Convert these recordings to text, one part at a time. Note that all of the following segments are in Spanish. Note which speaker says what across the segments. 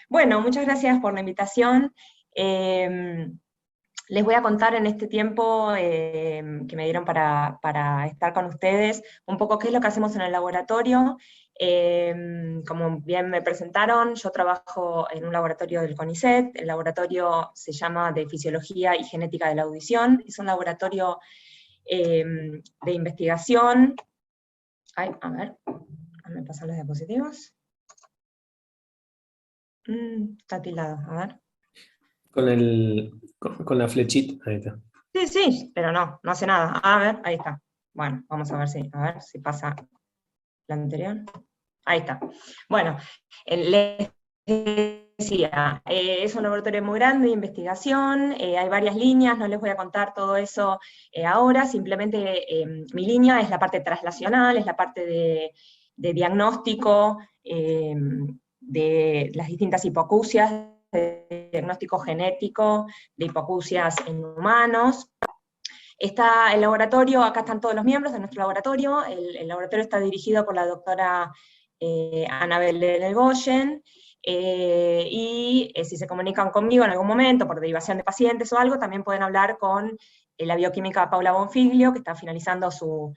Speaker 1: Bueno, muchas gracias por la invitación. Les voy a contar en este tiempo que me dieron para estar con ustedes un poco qué es lo que hacemos en el laboratorio. Como bien me presentaron, yo trabajo en un laboratorio del CONICET. El laboratorio se llama de Fisiología y Genética de la Audición. Es un laboratorio de investigación. Ay, a ver, me pasan los diapositivos. Está tildado, a ver.
Speaker 2: Con la flechita, ahí está.
Speaker 1: Sí, pero no hace nada. A ver, ahí está. Bueno, vamos a ver si pasa la anterior. Ahí está. Bueno, les decía, es un laboratorio muy grande de investigación, hay varias líneas, no les voy a contar todo eso ahora, simplemente mi línea es la parte translacional, es la parte de diagnóstico de las distintas hipoacusias, de diagnóstico genético de hipoacusias en humanos. Está el laboratorio, acá están todos los miembros de nuestro laboratorio, el laboratorio está dirigido por la doctora Anabel Delgoyen, y si se comunican conmigo en algún momento por derivación de pacientes o algo, también pueden hablar con la bioquímica Paula Bonfiglio, que está finalizando su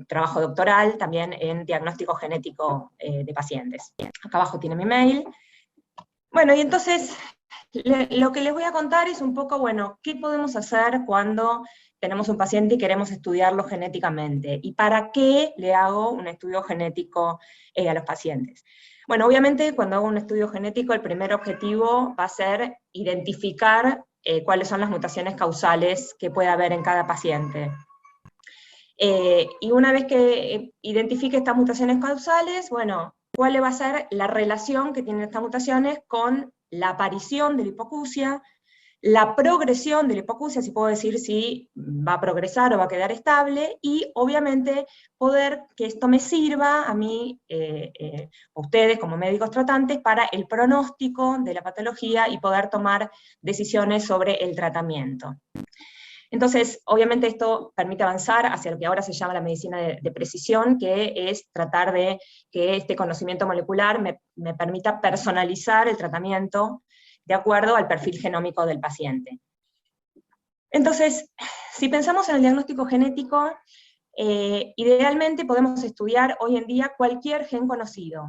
Speaker 1: trabajo doctoral también en diagnóstico genético de pacientes. Acá abajo tiene mi mail. Bueno, y entonces lo que les voy a contar es un poco, bueno, ¿qué podemos hacer cuando tenemos un paciente y queremos estudiarlo genéticamente? ¿Y para qué le hago un estudio genético a los pacientes? Bueno, obviamente cuando hago un estudio genético, el primer objetivo va a ser identificar cuáles son las mutaciones causales que puede haber en cada paciente. Y una vez que identifique estas mutaciones causales, bueno, ¿cuál va a ser la relación que tienen estas mutaciones con la aparición de la hipoacusia, la progresión de la hipoacusia, si puedo decir si va a progresar o va a quedar estable, y obviamente poder que esto me sirva a mí, a ustedes como médicos tratantes, para el pronóstico de la patología y poder tomar decisiones sobre el tratamiento. Entonces, obviamente esto permite avanzar hacia lo que ahora se llama la medicina de precisión, que es tratar de que este conocimiento molecular me permita personalizar el tratamiento de acuerdo al perfil genómico del paciente. Entonces, si pensamos en el diagnóstico genético, idealmente podemos estudiar hoy en día cualquier gen conocido.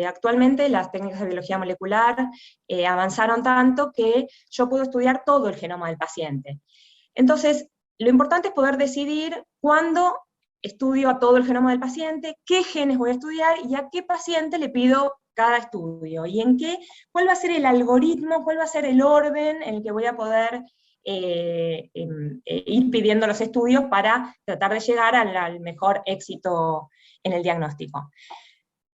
Speaker 1: Actualmente las técnicas de biología molecular avanzaron tanto que yo puedo estudiar todo el genoma del paciente. Entonces, lo importante es poder decidir cuándo estudio a todo el genoma del paciente, qué genes voy a estudiar y a qué paciente le pido cada estudio, y cuál va a ser el algoritmo, cuál va a ser el orden en el que voy a poder ir pidiendo los estudios para tratar de llegar al mejor éxito en el diagnóstico.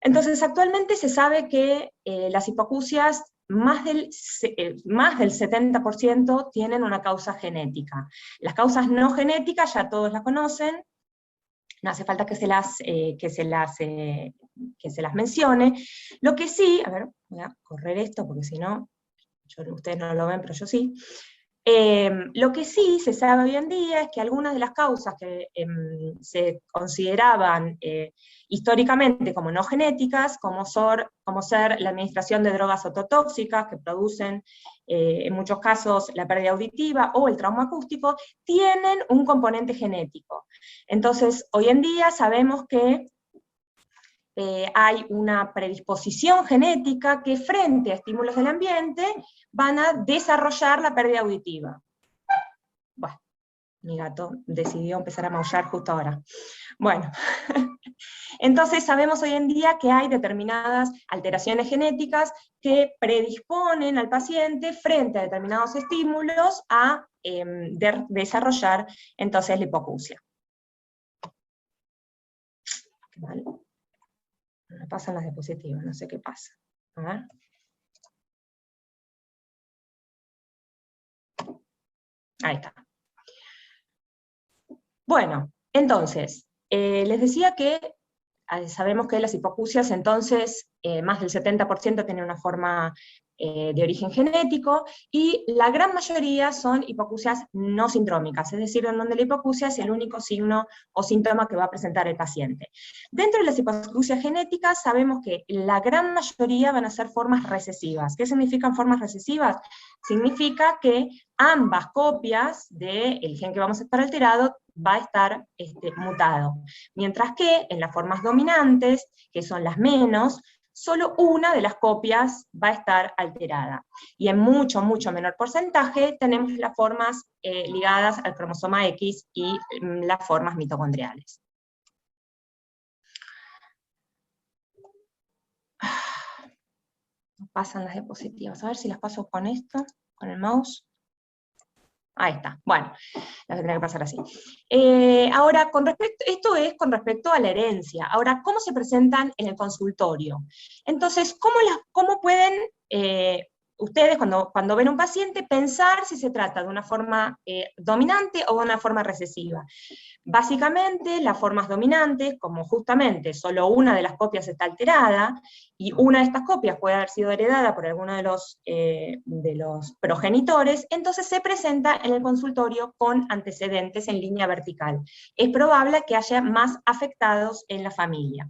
Speaker 1: Entonces, actualmente se sabe que las hipoacusias, más del 70% tienen una causa genética. Las causas no genéticas ya todos las conocen, no hace falta que se las mencione. Lo que sí, a ver, voy a correr esto porque si no, ustedes no lo ven, pero yo sí. Lo que sí se sabe hoy en día es que algunas de las causas que se consideraban históricamente como no genéticas, como ser la administración de drogas ototóxicas que producen en muchos casos la pérdida auditiva o el trauma acústico, tienen un componente genético. Entonces, hoy en día sabemos que hay una predisposición genética que frente a estímulos del ambiente van a desarrollar la pérdida auditiva. Bueno, mi gato decidió empezar a maullar justo ahora. Bueno, entonces sabemos hoy en día que hay determinadas alteraciones genéticas que predisponen al paciente frente a determinados estímulos a desarrollar entonces la hipoacusia. Vale. Me pasan las diapositivas, no sé qué pasa. A ver. Ahí está. Bueno, entonces, les decía que sabemos que las hipoacusias, entonces, más del 70% tienen una forma de origen genético, y la gran mayoría son hipoacusias no sindrómicas, es decir, en donde la hipoacusia es el único signo o síntoma que va a presentar el paciente. Dentro de las hipoacusias genéticas sabemos que la gran mayoría van a ser formas recesivas. ¿Qué significan formas recesivas? Significa que ambas copias del gen que vamos a estar alterado va a estar mutado. Mientras que en las formas dominantes, que son las menos, solo una de las copias va a estar alterada. Y en mucho, mucho menor porcentaje tenemos las formas ligadas al cromosoma X y las formas mitocondriales. Pasan las diapositivas, a ver si las paso con esto, con el mouse. Ahí está, bueno, las tendré que pasar así. Ahora, esto es con respecto a la herencia. Ahora, ¿cómo se presentan en el consultorio? Entonces, ¿cómo pueden ustedes, cuando ven a un paciente, pensar si se trata de una forma dominante o de una forma recesiva? Básicamente, las formas dominantes, como justamente solo una de las copias está alterada, y una de estas copias puede haber sido heredada por alguno de los progenitores, entonces se presenta en el consultorio con antecedentes en línea vertical. Es probable que haya más afectados en la familia.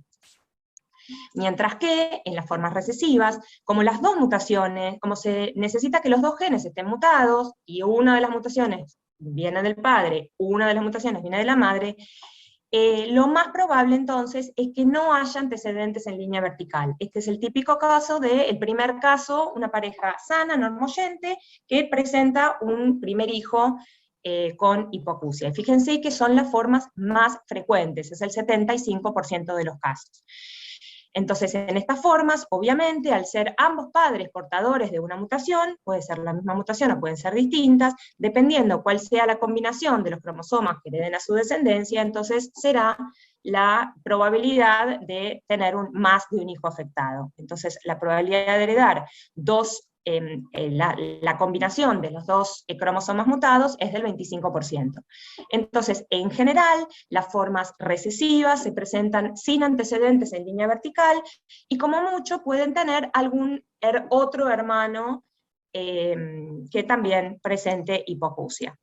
Speaker 1: Mientras que en las formas recesivas, como las dos mutaciones, como se necesita que los dos genes estén mutados, y una de las mutaciones viene del padre, una de las mutaciones viene de la madre, lo más probable entonces es que no haya antecedentes en línea vertical. Este es el típico caso del primer caso, una pareja sana, normoyente, que presenta un primer hijo con hipoacusia. Y fíjense que son las formas más frecuentes, es el 75% de los casos. Entonces, en estas formas, obviamente, al ser ambos padres portadores de una mutación, puede ser la misma mutación o pueden ser distintas, dependiendo cuál sea la combinación de los cromosomas que hereden a su descendencia, entonces será la probabilidad de tener más de un hijo afectado. Entonces, la probabilidad de heredar la combinación de los dos cromosomas mutados es del 25%. Entonces, en general, las formas recesivas se presentan sin antecedentes en línea vertical, y como mucho pueden tener algún otro hermano que también presente hipoacusia.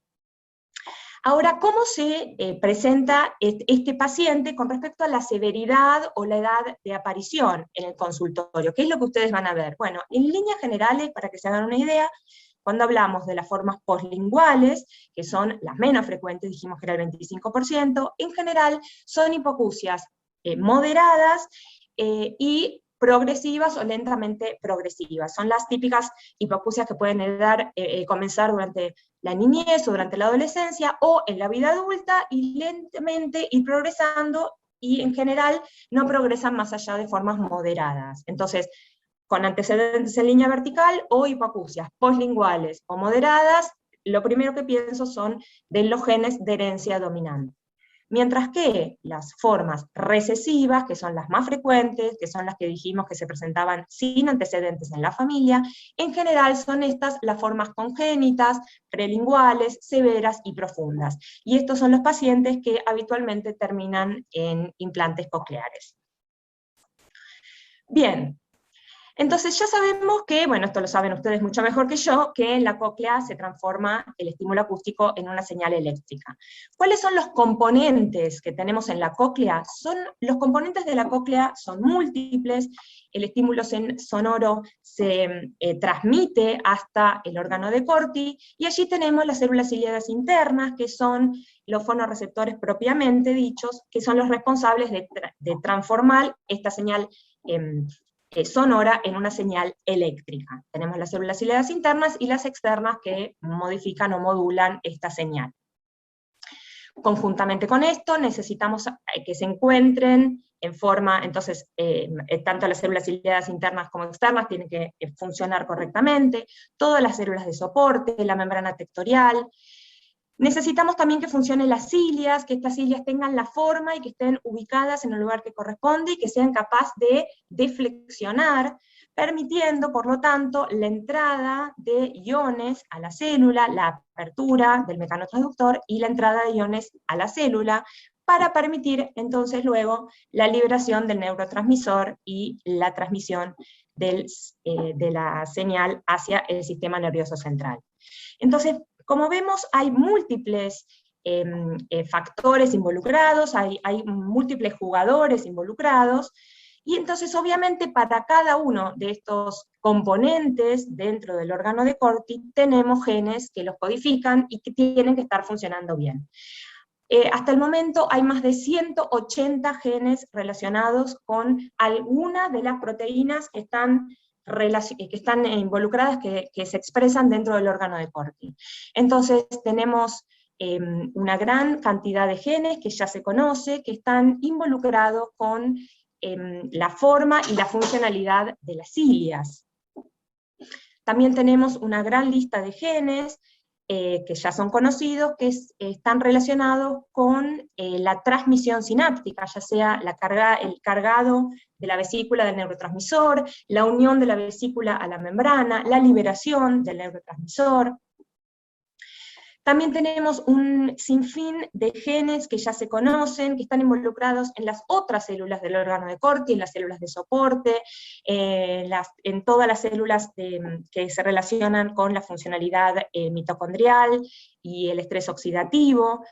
Speaker 1: Ahora, ¿cómo se presenta este paciente con respecto a la severidad o la edad de aparición en el consultorio? ¿Qué es lo que ustedes van a ver? Bueno, en líneas generales, para que se hagan una idea, cuando hablamos de las formas poslinguales, que son las menos frecuentes, dijimos que era el 25%, en general son hipoacusias moderadas y progresivas o lentamente progresivas. Son las típicas hipoacusias que pueden comenzar durante la niñez o durante la adolescencia o en la vida adulta, y lentamente ir progresando, y en general no progresan más allá de formas moderadas. Entonces, con antecedentes en línea vertical o hipoacusias poslinguales o moderadas, lo primero que pienso son de los genes de herencia dominante. Mientras que las formas recesivas, que son las más frecuentes, que son las que dijimos que se presentaban sin antecedentes en la familia, en general son estas las formas congénitas, prelinguales, severas y profundas. Y estos son los pacientes que habitualmente terminan en implantes cocleares. Bien. Entonces ya sabemos que, bueno, esto lo saben ustedes mucho mejor que yo, que en la cóclea se transforma el estímulo acústico en una señal eléctrica. ¿Cuáles son los componentes que tenemos en la cóclea? Los componentes de la cóclea son múltiples, el estímulo sonoro se transmite hasta el órgano de Corti, y allí tenemos las células ciliadas internas, que son los fonorreceptores propiamente dichos, que son los responsables de transformar esta señal sonora en una señal eléctrica. Tenemos las células ciliadas internas y las externas que modifican o modulan esta señal. Conjuntamente con esto necesitamos que se encuentren en forma, entonces tanto las células ciliadas internas como externas tienen que funcionar correctamente, todas las células de soporte, la membrana tectorial. Necesitamos también que funcionen las cilias, que estas cilias tengan la forma y que estén ubicadas en el lugar que corresponde, y que sean capaces de deflexionar, permitiendo, por lo tanto, la entrada de iones a la célula, la apertura del mecaноtransductor y la entrada de iones a la célula, para permitir entonces luego la liberación del neurotransmisor y la transmisión de la señal hacia el sistema nervioso central. Entonces, como vemos, hay múltiples factores involucrados, hay múltiples jugadores involucrados, y entonces obviamente para cada uno de estos componentes dentro del órgano de Corti tenemos genes que los codifican y que tienen que estar funcionando bien. Hasta el momento hay más de 180 genes relacionados con alguna de las proteínas que están involucradas, que se expresan dentro del órgano de Corti. Entonces tenemos una gran cantidad de genes que ya se conoce, que están involucrados con la forma y la funcionalidad de las cilias. También tenemos una gran lista de genes que ya son conocidos, que están relacionados con la transmisión sináptica, ya sea el cargado de la vesícula del neurotransmisor, la unión de la vesícula a la membrana, la liberación del neurotransmisor. También tenemos un sinfín de genes que ya se conocen, que están involucrados en las otras células del órgano de Corti, en las células de soporte, en todas las células que se relacionan con la funcionalidad mitocondrial y el estrés oxidativo,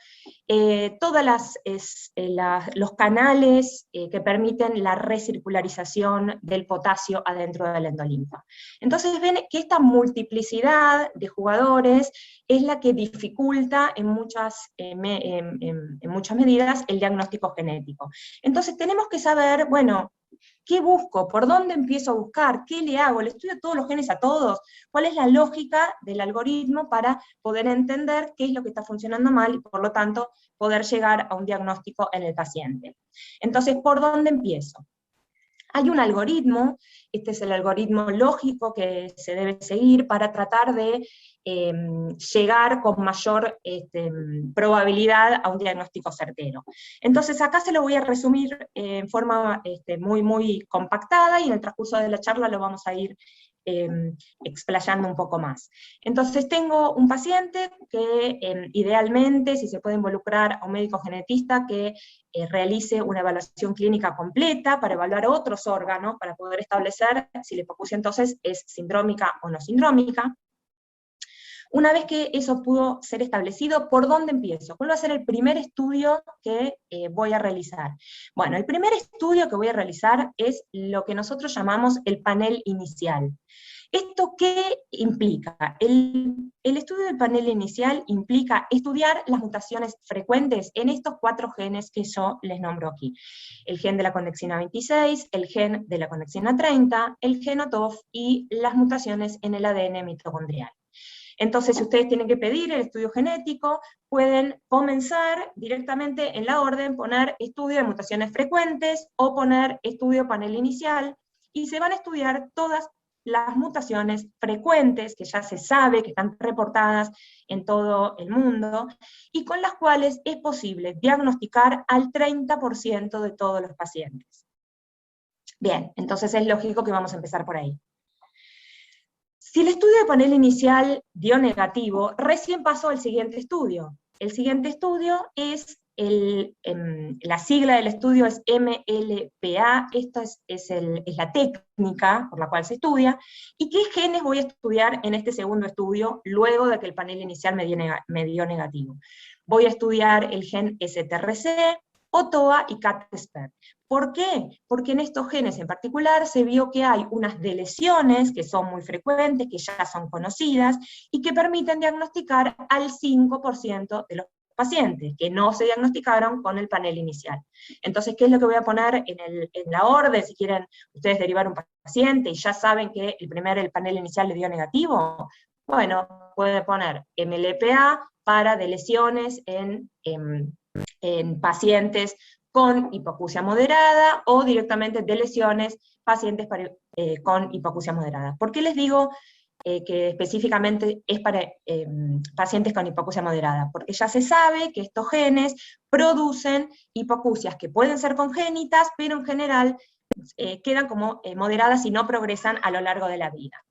Speaker 1: todos los canales que permiten la recircularización del potasio adentro del endolinfa. Entonces ven que esta multiplicidad de jugadores es la que dificulta en muchas medidas el diagnóstico genético. Entonces tenemos que saber, bueno, ¿qué busco? ¿Por dónde empiezo a buscar? ¿Qué le hago? ¿Le estudio todos los genes a todos? ¿Cuál es la lógica del algoritmo para poder entender qué es lo que está funcionando mal y por lo tanto poder llegar a un diagnóstico en el paciente? Entonces, ¿por dónde empiezo? Hay un algoritmo, este es el algoritmo lógico que se debe seguir para tratar de llegar con mayor probabilidad a un diagnóstico certero. Entonces acá se lo voy a resumir en forma muy, muy compactada, y en el transcurso de la charla lo vamos a ir explayando un poco más. Entonces tengo un paciente que idealmente, si se puede involucrar a un médico genetista que realice una evaluación clínica completa para evaluar otros órganos, para poder establecer si la hipoacusia entonces es sindrómica o no sindrómica. Una vez que eso pudo ser establecido, ¿por dónde empiezo? ¿Cuál va a ser el primer estudio que voy a realizar? Bueno, el primer estudio que voy a realizar es lo que nosotros llamamos el panel inicial. ¿Esto qué implica? El estudio del panel inicial implica estudiar las mutaciones frecuentes en estos 4 genes que yo les nombro aquí. El gen de la conexina 26, el gen de la conexina 30, el genotOF y las mutaciones en el ADN mitocondrial. Entonces, si ustedes tienen que pedir el estudio genético, pueden comenzar directamente en la orden, poner estudio de mutaciones frecuentes, o poner estudio panel inicial, y se van a estudiar todas las mutaciones frecuentes, que ya se sabe que están reportadas en todo el mundo, y con las cuales es posible diagnosticar al 30% de todos los pacientes. Bien, entonces es lógico que vamos a empezar por ahí. Si el estudio de panel inicial dio negativo, recién pasó al siguiente estudio. El siguiente estudio es, la sigla del estudio es MLPA, esta es la técnica por la cual se estudia, y qué genes voy a estudiar en este segundo estudio, luego de que el panel inicial me dio negativo. Voy a estudiar el gen STRC, OTOA y CAT-SPER. ¿Por qué? Porque en estos genes en particular se vio que hay unas deleciones que son muy frecuentes, que ya son conocidas, y que permiten diagnosticar al 5% de los pacientes, que no se diagnosticaron con el panel inicial. Entonces, ¿qué es lo que voy a poner en la orden? Si quieren ustedes derivar un paciente y ya saben que el panel inicial le dio negativo, bueno, pueden poner MLPA para deleciones en pacientes con hipoacusia moderada, o directamente de lesiones pacientes con hipoacusia moderada. ¿Por qué les digo que específicamente es para pacientes con hipoacusia moderada? Porque ya se sabe que estos genes producen hipoacusias que pueden ser congénitas, pero en general quedan como moderadas y no progresan a lo largo de la vida.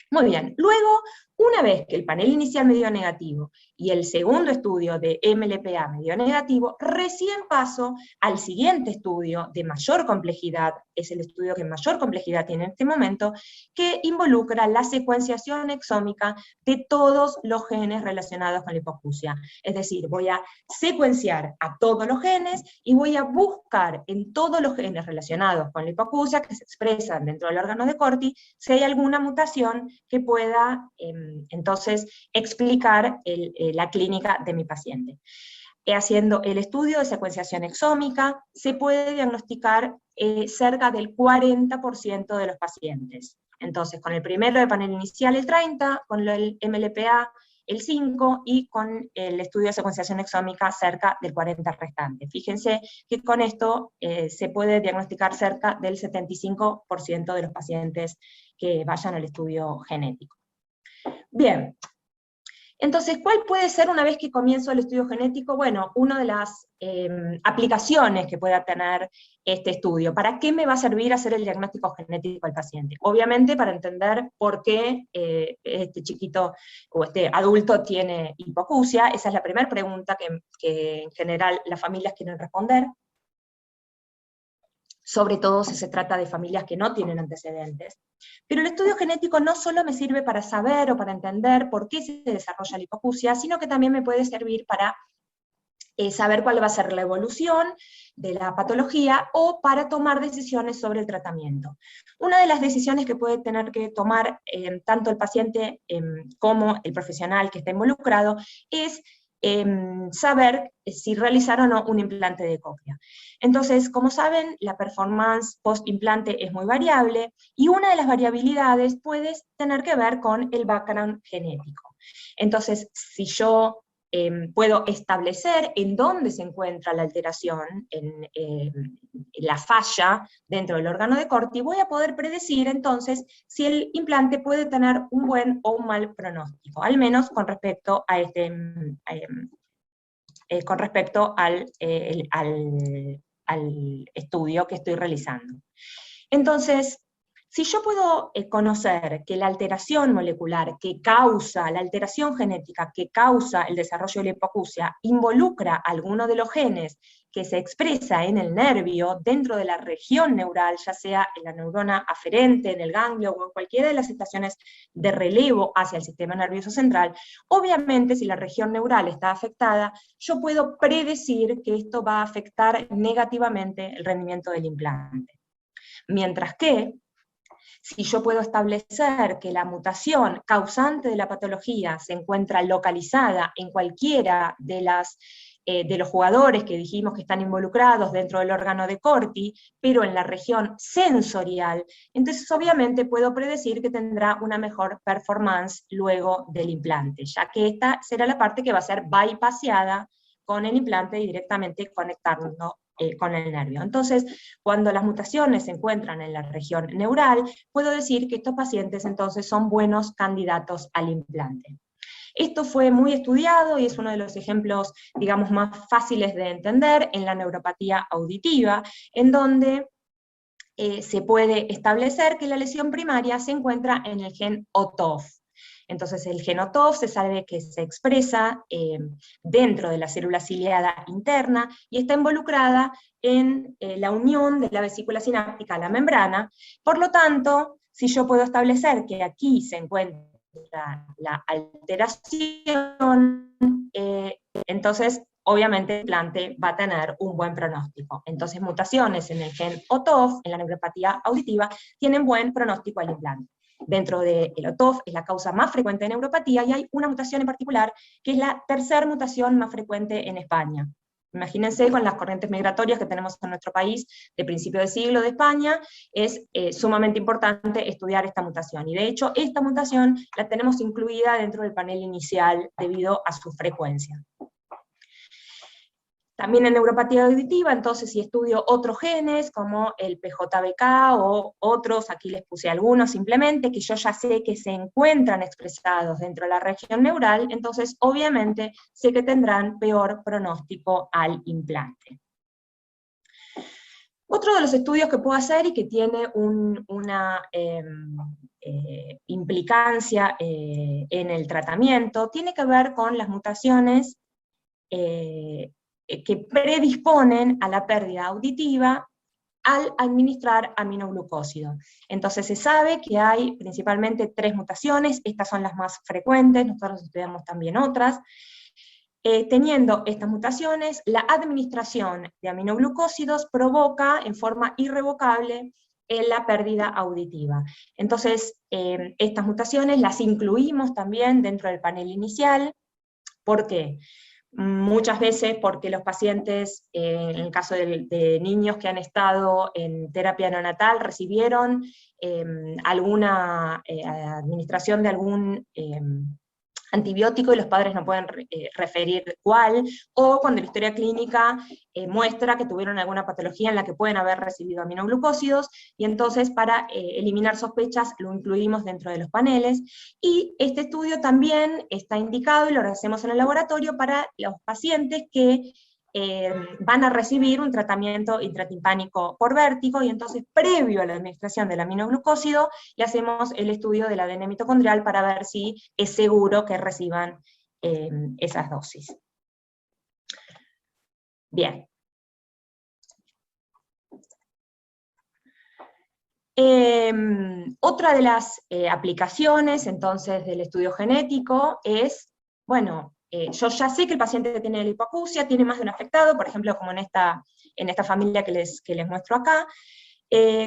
Speaker 1: Muy bien, luego, una vez que el panel inicial me dio negativo, y el segundo estudio de MLPA medio negativo, recién paso al siguiente estudio de mayor complejidad, es el estudio que mayor complejidad tiene en este momento, que involucra la secuenciación exómica de todos los genes relacionados con la hipoacusia. Es decir, voy a secuenciar a todos los genes y voy a buscar en todos los genes relacionados con la hipoacusia que se expresan dentro del órgano de Corti si hay alguna mutación que pueda entonces explicar la clínica de mi paciente. Haciendo el estudio de secuenciación exómica, se puede diagnosticar cerca del 40% de los pacientes. Entonces, con el primero de panel inicial el 30%, con el MLPA el 5%, y con el estudio de secuenciación exómica cerca del 40% restante. Fíjense que con esto se puede diagnosticar cerca del 75% de los pacientes que vayan al estudio genético. Bien, entonces, ¿cuál puede ser una vez que comienzo el estudio genético? Bueno, una de las aplicaciones que pueda tener este estudio. ¿Para qué me va a servir hacer el diagnóstico genético al paciente? Obviamente para entender por qué este chiquito o este adulto tiene hipoacusia. Esa es la primera pregunta que en general las familias quieren responder. Sobre todo si se trata de familias que no tienen antecedentes. Pero el estudio genético no solo me sirve para saber o para entender por qué se desarrolla la hipoacusia, sino que también me puede servir para saber cuál va a ser la evolución de la patología o para tomar decisiones sobre el tratamiento. Una de las decisiones que puede tener que tomar tanto el paciente como el profesional que está involucrado es saber si realizar o no un implante de cóclea. Entonces, como saben, la performance post-implante es muy variable, y una de las variabilidades puede tener que ver con el background genético. Entonces, si yo puedo establecer en dónde se encuentra la alteración, en la falla dentro del órgano de Corti, voy a poder predecir entonces si el implante puede tener un buen o un mal pronóstico, al menos con respecto a al estudio que estoy realizando. Entonces, si yo puedo conocer que la alteración molecular que causa, la alteración genética que causa el desarrollo de la hipoacusia, involucra alguno de los genes que se expresa en el nervio, dentro de la región neural, ya sea en la neurona aferente, en el ganglio, o en cualquiera de las estaciones de relevo hacia el sistema nervioso central, obviamente si la región neural está afectada, yo puedo predecir que esto va a afectar negativamente el rendimiento del implante. Mientras que, si yo puedo establecer que la mutación causante de la patología se encuentra localizada en cualquiera de los jugadores que dijimos que están involucrados dentro del órgano de Corti, pero en la región sensorial, entonces obviamente puedo predecir que tendrá una mejor performance luego del implante, ya que esta será la parte que va a ser bypassada con el implante y directamente conectando con el nervio. Entonces, cuando las mutaciones se encuentran en la región neural, puedo decir que estos pacientes entonces son buenos candidatos al implante. Esto fue muy estudiado y es uno de los ejemplos, digamos, más fáciles de entender en la neuropatía auditiva, en donde se puede establecer que la lesión primaria se encuentra en el gen OTOF. Entonces el gen OTOF se sabe que se expresa dentro de la célula ciliada interna y está involucrada en la unión de la vesícula sináptica a la membrana. Por lo tanto, si yo puedo establecer que aquí se encuentra la alteración, entonces obviamente el implante va a tener un buen pronóstico. Entonces mutaciones en el gen OTOF, en la neuropatía auditiva, tienen buen pronóstico al implante. Dentro del OTOF es la causa más frecuente de neuropatía, y hay una mutación en particular que es la tercera mutación más frecuente en España. Imagínense, con las corrientes migratorias que tenemos en nuestro país de principio de siglo de España, es sumamente importante estudiar esta mutación, y de hecho esta mutación la tenemos incluida dentro del panel inicial debido a su frecuencia. También en neuropatía auditiva, entonces si estudio otros genes, como el PJBK o otros, aquí les puse algunos simplemente, que yo ya sé que se encuentran expresados dentro de la región neural, entonces obviamente sé que tendrán peor pronóstico al implante. Otro de los estudios que puedo hacer y que tiene una implicancia en el tratamiento tiene que ver con las mutaciones que predisponen a la pérdida auditiva al administrar aminoglucósido. Entonces se sabe que hay principalmente 3 mutaciones, estas son las más frecuentes, nosotros estudiamos también otras. Teniendo estas mutaciones, la administración de aminoglucósidos provoca en forma irrevocable la pérdida auditiva. Entonces, estas mutaciones las incluimos también dentro del panel inicial. ¿Por qué? Muchas veces porque los pacientes, en el caso de niños que han estado en terapia neonatal, recibieron alguna administración de algún antibiótico y los padres no pueden referir cuál, o cuando la historia clínica muestra que tuvieron alguna patología en la que pueden haber recibido aminoglucósidos, y entonces para eliminar sospechas lo incluimos dentro de los paneles, y este estudio también está indicado, y lo hacemos en el laboratorio, para los pacientes que van a recibir un tratamiento intratimpánico por vértigo, y entonces previo a la administración del aminoglucósido le hacemos el estudio del ADN mitocondrial para ver si es seguro que reciban esas dosis. Bien. Otra de las aplicaciones entonces del estudio genético es, bueno, yo ya sé que el paciente que tiene lipoacusia tiene más de un afectado, por ejemplo, como en esta familia que les muestro acá.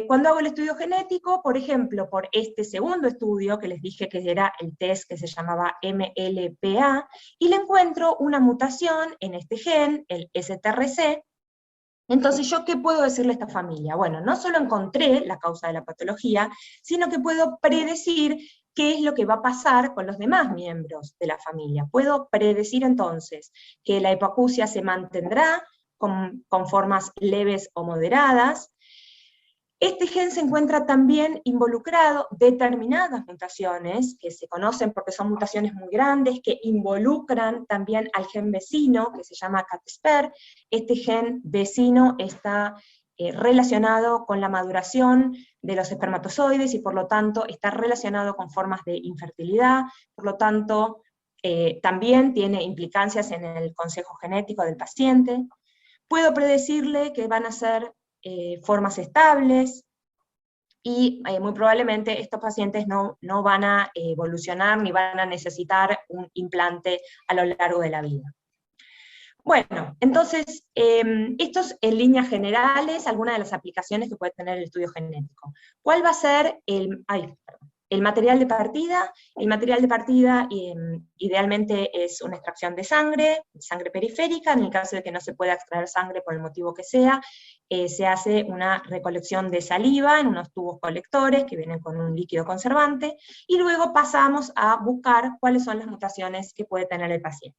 Speaker 1: Cuando hago el estudio genético, por ejemplo, por este segundo estudio que les dije que era el test que se llamaba MLPA, y le encuentro una mutación en este gen, el STRC. Entonces, ¿yo qué puedo decirle a esta familia? Bueno, no solo encontré la causa de la patología, sino que puedo predecir qué es lo que va a pasar con los demás miembros de la familia. Puedo predecir entonces que la hipoacusia se mantendrá con formas leves o moderadas. Este gen se encuentra también involucrado determinadas mutaciones, que se conocen porque son mutaciones muy grandes, que involucran también al gen vecino, que se llama CAT-SPER. Este gen vecino está relacionado con la maduración de los espermatozoides, y por lo tanto está relacionado con formas de infertilidad, por lo tanto también tiene implicancias en el consejo genético del paciente. Puedo predecirle que van a ser formas estables, y muy probablemente estos pacientes no van a evolucionar ni van a necesitar un implante a lo largo de la vida. Bueno, entonces, estos en líneas generales, algunas de las aplicaciones que puede tener el estudio genético. ¿Cuál va a ser el material de partida? El material de partida idealmente es una extracción de sangre periférica. En el caso de que no se pueda extraer sangre por el motivo que sea, se hace una recolección de saliva en unos tubos colectores que vienen con un líquido conservante, y luego pasamos a buscar cuáles son las mutaciones que puede tener el paciente.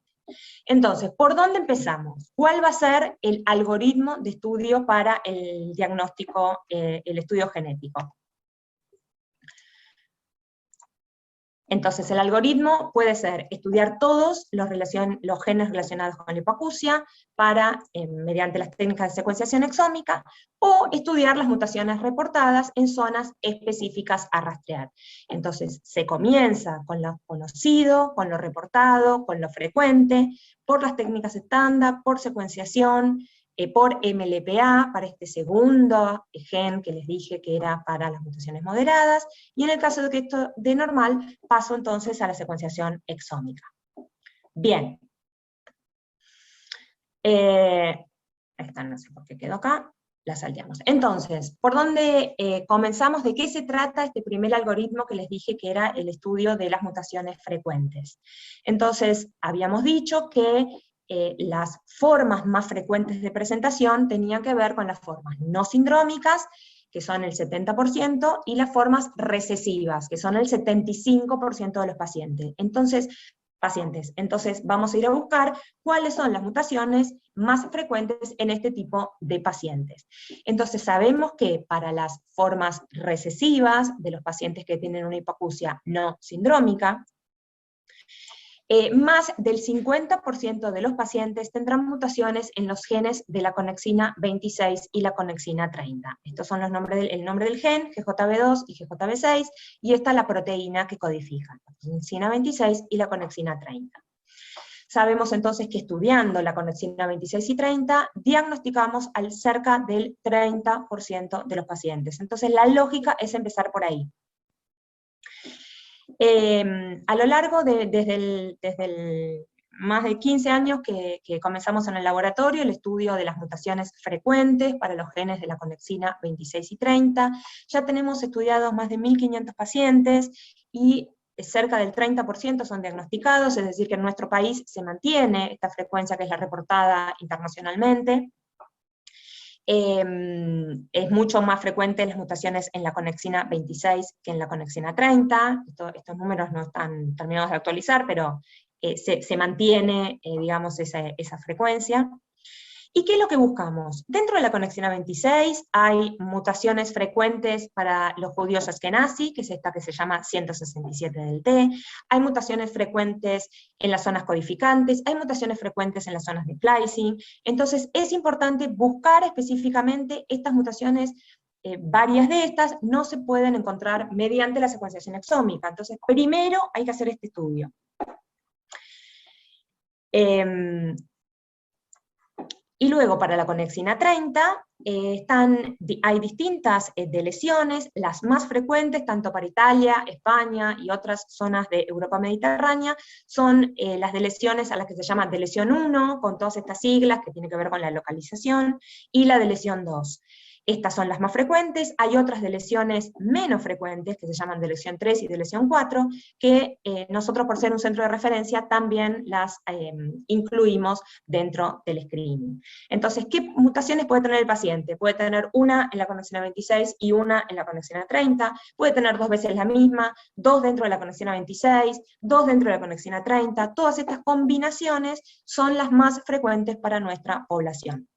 Speaker 1: Entonces, ¿por dónde empezamos? ¿Cuál va a ser el algoritmo de estudio para el diagnóstico, el estudio genético? Entonces, el algoritmo puede ser estudiar todos los genes relacionados con la hipoacusia mediante las técnicas de secuenciación exómica, o estudiar las mutaciones reportadas en zonas específicas a rastrear. Entonces, se comienza con lo conocido, con lo reportado, con lo frecuente, por las técnicas estándar, por secuenciación, por MLPA, para este segundo gen que les dije que era para las mutaciones moderadas, y en el caso de que esto de normal, paso entonces a la secuenciación exómica. Bien. Esta no sé por qué quedó acá, la salteamos. Entonces, ¿por dónde comenzamos? ¿De qué se trata este primer algoritmo que les dije que era el estudio de las mutaciones frecuentes? Entonces, habíamos dicho que las formas más frecuentes de presentación tenían que ver con las formas no sindrómicas, que son el 70%, y las formas recesivas, que son el 75% de los pacientes. Entonces, vamos a ir a buscar cuáles son las mutaciones más frecuentes en este tipo de pacientes. Entonces sabemos que para las formas recesivas de los pacientes que tienen una hipoacusia no sindrómica, más del 50% de los pacientes tendrán mutaciones en los genes de la conexina 26 y la conexina 30. Estos son el nombre del gen, GJB2 y GJB6, y esta es la proteína que codifican, la conexina 26 y la conexina 30. Sabemos entonces que estudiando la conexina 26 y 30, diagnosticamos al cerca del 30% de los pacientes. Entonces la lógica es empezar por ahí. A lo largo desde el más de 15 años que comenzamos en el laboratorio, el estudio de las mutaciones frecuentes para los genes de la conexina 26 y 30, ya tenemos estudiados más de 1.500 pacientes, y cerca del 30% son diagnosticados, es decir que en nuestro país se mantiene esta frecuencia que es la reportada internacionalmente. Es mucho más frecuente las mutaciones en la conexina 26 que en la conexina 30, estos números no están terminados de actualizar, pero se mantiene, digamos, esa frecuencia. ¿Y qué es lo que buscamos? Dentro de la conexina 26 hay mutaciones frecuentes para los judíos askenazí, que es esta que se llama 167 del T, hay mutaciones frecuentes en las zonas codificantes, hay mutaciones frecuentes en las zonas de splicing, entonces es importante buscar específicamente estas mutaciones. Varias de estas no se pueden encontrar mediante la secuenciación exómica, entonces primero hay que hacer este estudio. Y luego para la conexina 30 hay distintas deleciones, las más frecuentes, tanto para Italia, España y otras zonas de Europa mediterránea, son las deleciones a las que se llama deleción 1, con todas estas siglas que tienen que ver con la localización, y la deleción 2. Estas son las más frecuentes, hay otras deleciones menos frecuentes, que se llaman deleción 3 y deleción 4, que nosotros por ser un centro de referencia también las incluimos dentro del screening. Entonces, ¿qué mutaciones puede tener el paciente? Puede tener una en la conexina 26 y una en la conexina 30, puede tener 2 veces la misma, 2 dentro de la conexina 26, 2 dentro de la conexina 30, todas estas combinaciones son las más frecuentes para nuestra población.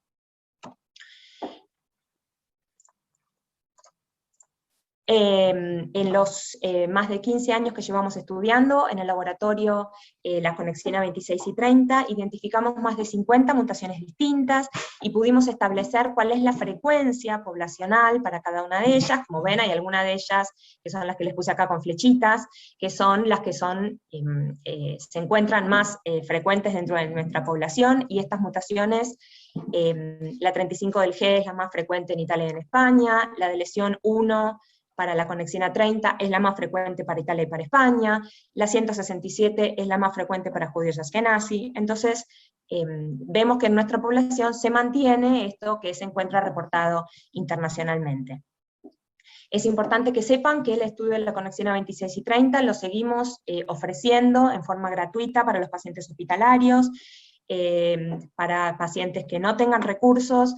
Speaker 1: En los más de 15 años que llevamos estudiando en el laboratorio la conexina 26 y 30, identificamos más de 50 mutaciones distintas, y pudimos establecer cuál es la frecuencia poblacional para cada una de ellas. Como ven, hay algunas de ellas que son las que les puse acá con flechitas, que son las que se encuentran más frecuentes dentro de nuestra población, y estas mutaciones, la 35 del G es la más frecuente en Italia y en España, la de lesión 1 para la conexina 30 es la más frecuente para Italia y para España, la 167 es la más frecuente para judíos askenazí. Entonces, vemos que en nuestra población se mantiene esto que se encuentra reportado internacionalmente. Es importante que sepan que el estudio de la conexina 26 y 30 lo seguimos ofreciendo en forma gratuita para los pacientes hospitalarios, para pacientes que no tengan recursos.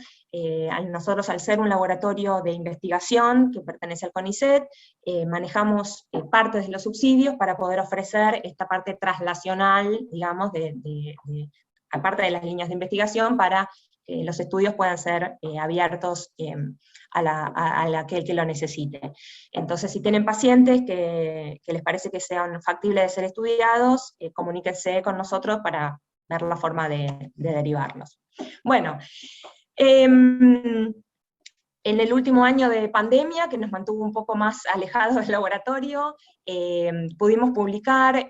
Speaker 1: Nosotros, al ser un laboratorio de investigación que pertenece al CONICET, manejamos parte de los subsidios para poder ofrecer esta parte traslacional, digamos, aparte de las líneas de investigación, para que los estudios puedan ser abiertos a aquel que lo necesite. Entonces, si tienen pacientes que les parece que sean factibles de ser estudiados, comuníquense con nosotros para ver la forma de derivarlos. Bueno, en el último año de pandemia, que nos mantuvo un poco más alejados del laboratorio, pudimos publicar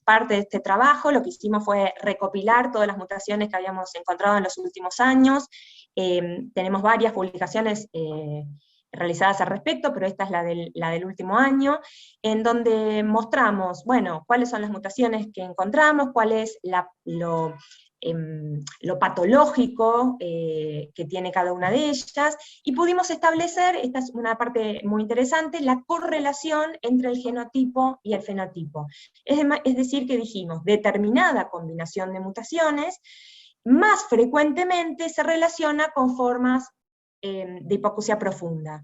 Speaker 1: parte de este trabajo. Lo que hicimos fue recopilar todas las mutaciones que habíamos encontrado en los últimos años. Tenemos varias publicaciones realizadas al respecto, pero esta es la del último año, en donde mostramos, bueno, cuáles son las mutaciones que encontramos, cuál es lo patológico que tiene cada una de ellas, y pudimos establecer, esta es una parte muy interesante, la correlación entre el genotipo y el fenotipo. Es decir, que dijimos, determinada combinación de mutaciones más frecuentemente se relaciona con formas de hipoacusia profunda,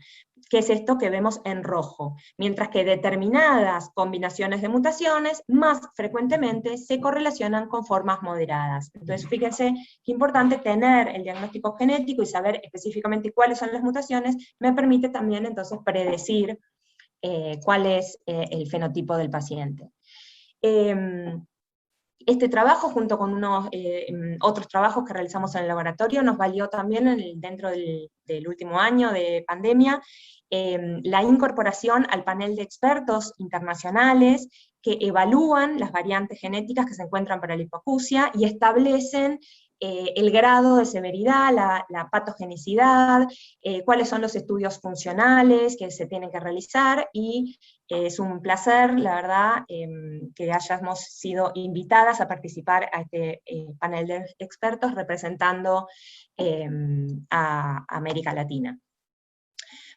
Speaker 1: que es esto que vemos en rojo, mientras que determinadas combinaciones de mutaciones más frecuentemente se correlacionan con formas moderadas. Entonces, fíjense qué importante tener el diagnóstico genético y saber específicamente cuáles son las mutaciones, me permite también entonces predecir cuál es el fenotipo del paciente. Este trabajo, junto con unos otros trabajos que realizamos en el laboratorio, nos valió también dentro del último año de pandemia, la incorporación al panel de expertos internacionales que evalúan las variantes genéticas que se encuentran para la hipoacusia y establecen el grado de severidad, la patogenicidad, cuáles son los estudios funcionales que se tienen que realizar, y es un placer, la verdad, que hayamos sido invitadas a participar a este panel de expertos representando a América Latina.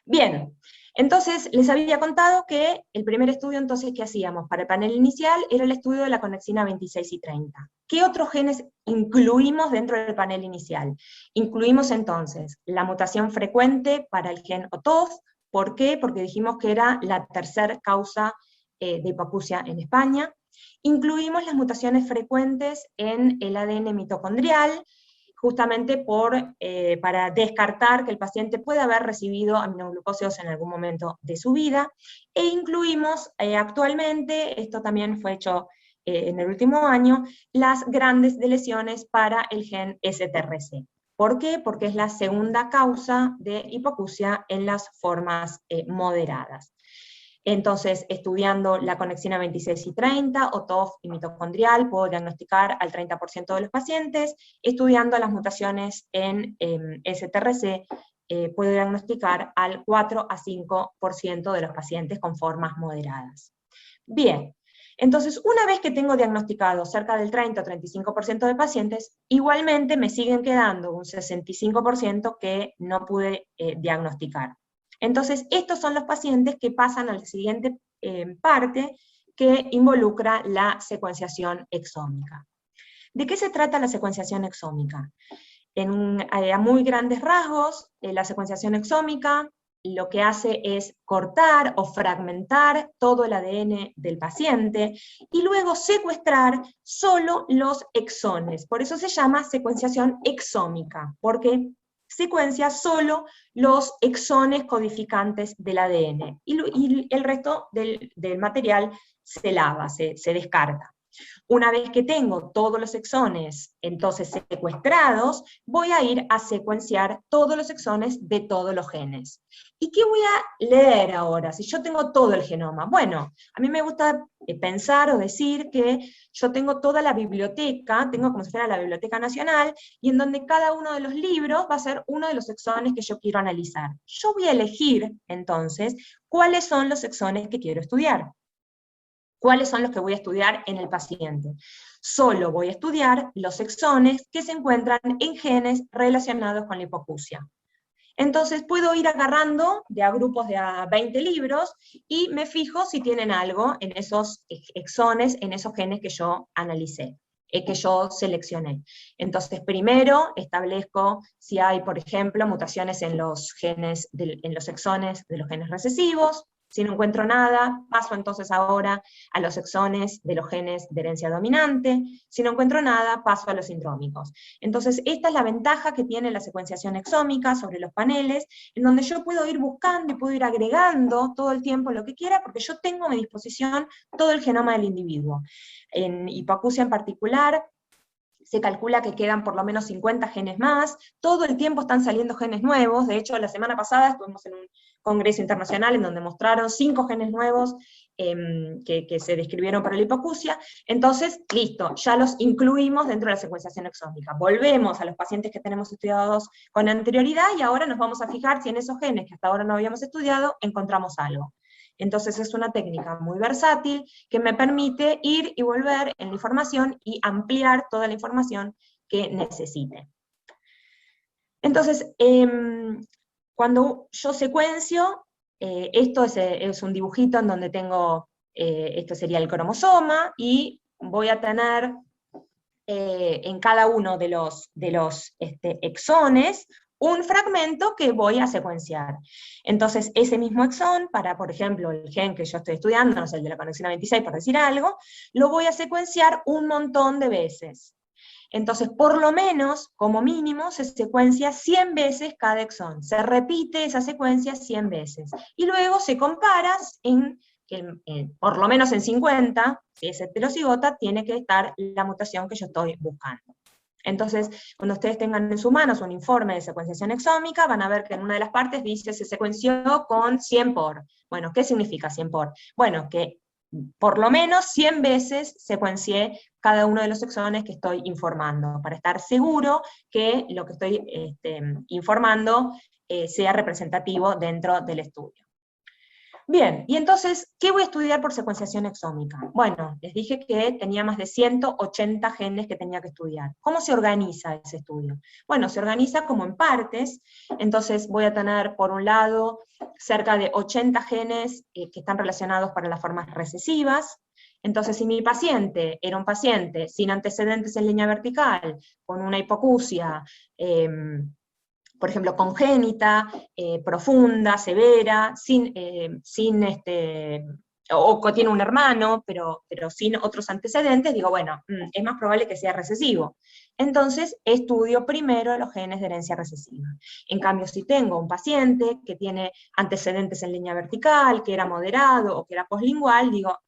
Speaker 1: Bien, entonces les había contado que el primer estudio entonces que hacíamos para el panel inicial era el estudio de la conexina 26 y 30. ¿Qué otros genes incluimos dentro del panel inicial? Incluimos entonces la mutación frecuente para el gen OTOF. ¿Por qué? Porque dijimos que era la tercera causa de hipoacusia en España. Incluimos las mutaciones frecuentes en el ADN mitocondrial, justamente para descartar que el paciente puede haber recibido aminoglucósidos en algún momento de su vida, e incluimos actualmente, esto también fue hecho en el último año, las grandes deleciones para el gen STRC. ¿Por qué? Porque es la segunda causa de hipoacusia en las formas moderadas. Entonces, estudiando la conexina 26 y 30, OTOF y mitocondrial, puedo diagnosticar al 30% de los pacientes. Estudiando las mutaciones en STRC, puedo diagnosticar al 4 a 5% de los pacientes con formas moderadas. Bien, entonces una vez que tengo diagnosticado cerca del 30 o 35% de pacientes, igualmente me siguen quedando un 65% que no pude diagnosticar. Entonces, estos son los pacientes que pasan a la siguiente parte, que involucra la secuenciación exómica. ¿De qué se trata la secuenciación exómica? A muy grandes rasgos, la secuenciación exómica lo que hace es cortar o fragmentar todo el ADN del paciente, y luego secuestrar solo los exones. Por eso se llama secuenciación exómica, porque secuencia solo los exones codificantes del ADN, y el resto del material se lava, se descarta. Una vez que tengo todos los exones entonces secuestrados, voy a ir a secuenciar todos los exones de todos los genes. ¿Y qué voy a leer ahora, si yo tengo todo el genoma? Bueno, a mí me gusta pensar o decir que yo tengo toda la biblioteca, tengo como si fuera la Biblioteca Nacional, y en donde cada uno de los libros va a ser uno de los exones que yo quiero analizar. Yo voy a elegir, entonces, cuáles son los exones que quiero estudiar. ¿Cuáles son los que voy a estudiar en el paciente? Solo voy a estudiar los exones que se encuentran en genes relacionados con la hipoacusia. Entonces puedo ir agarrando de a grupos de a 20 libros, y me fijo si tienen algo en esos exones, en esos genes que yo analicé, que yo seleccioné. Entonces primero establezco si hay, por ejemplo, mutaciones en los genes, en los exones de los genes recesivos. Si no encuentro nada, paso entonces ahora a los exones de los genes de herencia dominante. Si no encuentro nada, paso a los sindrómicos. Entonces, esta es la ventaja que tiene la secuenciación exómica sobre los paneles, en donde yo puedo ir buscando y puedo ir agregando todo el tiempo lo que quiera, porque yo tengo a mi disposición todo el genoma del individuo. En hipoacusia en particular, se calcula que quedan por lo menos 50 genes más, todo el tiempo están saliendo genes nuevos. De hecho, la semana pasada estuvimos en un congreso internacional en donde mostraron 5 genes nuevos que se describieron para la hipoacusia. Entonces, listo, ya los incluimos dentro de la secuenciación exómica. Volvemos a los pacientes que tenemos estudiados con anterioridad, y ahora nos vamos a fijar si en esos genes que hasta ahora no habíamos estudiado, encontramos algo. Entonces es una técnica muy versátil que me permite ir y volver en la información y ampliar toda la información que necesite. Entonces, cuando yo secuencio, esto es un dibujito en donde tengo, esto sería el cromosoma, y voy a tener en cada uno de los exones un fragmento que voy a secuenciar. Entonces, ese mismo exón, para, por ejemplo, el gen que yo estoy estudiando, no sé, el de la conexina 26, por decir algo, lo voy a secuenciar un montón de veces. Entonces, por lo menos, como mínimo, se secuencia 100 veces cada exón. Se repite esa secuencia 100 veces. Y luego se compara en que por lo menos en 50, si es heterocigota, tiene que estar la mutación que yo estoy buscando. Entonces, cuando ustedes tengan en sus manos un informe de secuenciación exómica, van a ver que en una de las partes dice se secuenció con 100 por. Bueno, ¿qué significa 100 por? Bueno, que por lo menos 100 veces secuencié cada uno de los exones que estoy informando, para estar seguro que lo que estoy informando sea representativo dentro del estudio. Bien, y entonces, ¿qué voy a estudiar por secuenciación exómica? Bueno, les dije que tenía más de 180 genes que tenía que estudiar. ¿Cómo se organiza ese estudio? Bueno, se organiza como en partes, entonces voy a tener, por un lado, cerca de 80 genes que están relacionados para las formas recesivas. Entonces, si mi paciente era un paciente sin antecedentes en línea vertical, con una hipoacusia, por ejemplo, congénita, profunda, severa, o que tiene un hermano, pero sin otros antecedentes, digo, bueno, es más probable que sea recesivo. Entonces, estudio primero los genes de herencia recesiva. En cambio, si tengo un paciente que tiene antecedentes en línea vertical, que era moderado o que era poslingual, digo,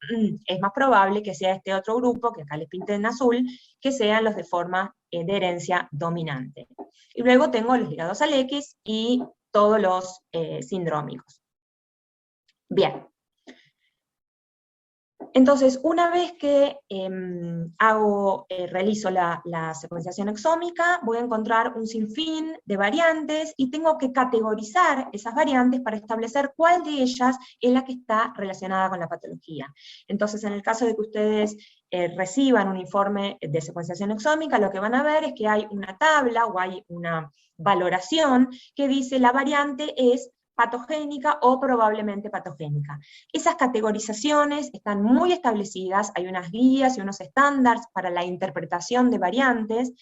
Speaker 1: es más probable que sea este otro grupo, que acá les pinté en azul, que sean los de forma de herencia dominante. Y luego tengo los ligados al X y todos los sindrómicos. Bien. Entonces, una vez que realizo la secuenciación exómica, voy a encontrar un sinfín de variantes y tengo que categorizar esas variantes para establecer cuál de ellas es la que está relacionada con la patología. Entonces, en el caso de que ustedes reciban un informe de secuenciación exómica, lo que van a ver es que hay una tabla o hay una valoración que dice la variante es patogénica o probablemente patogénica. Esas categorizaciones están muy establecidas, hay unas guías y unos estándares para la interpretación de variantes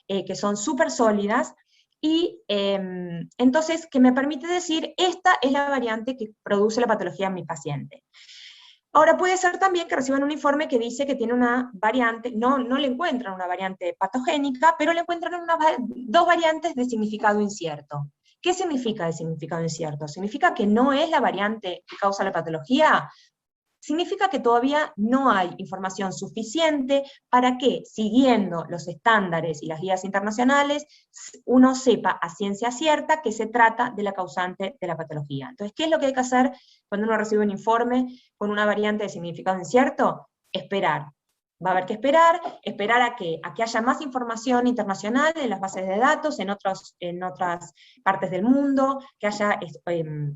Speaker 1: que son súper sólidas, y entonces que me permite decir, esta es la variante que produce la patología en mi paciente. Ahora puede ser también que reciban un informe que dice que tiene una variante, no le encuentran una variante patogénica, pero le encuentran dos variantes de significado incierto. ¿Qué significa de significado incierto? ¿Significa que no es la variante que causa la patología? Significa que todavía no hay información suficiente para que, siguiendo los estándares y las guías internacionales, uno sepa a ciencia cierta que se trata de la causante de la patología. Entonces, ¿qué es lo que hay que hacer cuando uno recibe un informe con una variante de significado incierto? Esperar. Va a haber que esperar a que haya más información internacional en las bases de datos, en otras partes del mundo, que haya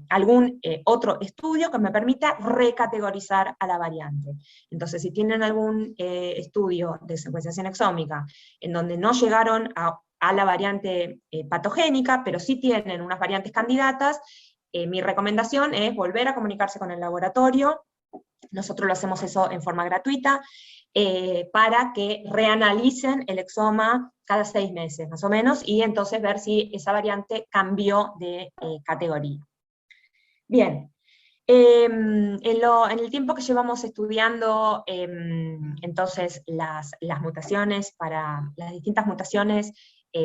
Speaker 1: algún otro estudio que me permita recategorizar a la variante. Entonces, si tienen algún estudio de secuenciación exómica en donde no llegaron a la variante patogénica, pero sí tienen unas variantes candidatas, mi recomendación es volver a comunicarse con el laboratorio. Nosotros lo hacemos eso en forma gratuita, para que reanalicen el exoma cada 6 meses, más o menos, y entonces ver si esa variante cambió de categoría. Bien, en el tiempo que llevamos estudiando entonces las mutaciones, las distintas mutaciones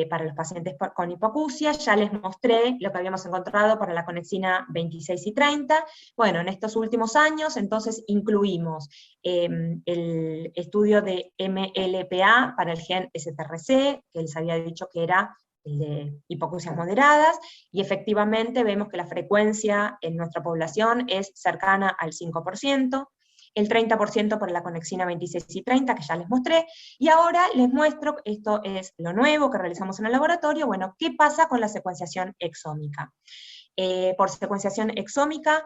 Speaker 1: para los pacientes con hipoacusia, ya les mostré lo que habíamos encontrado para la conexina 26 y 30. Bueno, en estos últimos años entonces incluimos el estudio de MLPA para el gen STRC, que les había dicho que era el de hipoacusias moderadas, y efectivamente vemos que la frecuencia en nuestra población es cercana al 5%, el 30% por la conexina 26 y 30, que ya les mostré, y ahora les muestro, esto es lo nuevo que realizamos en el laboratorio, bueno, ¿qué pasa con la secuenciación exómica? Por secuenciación exómica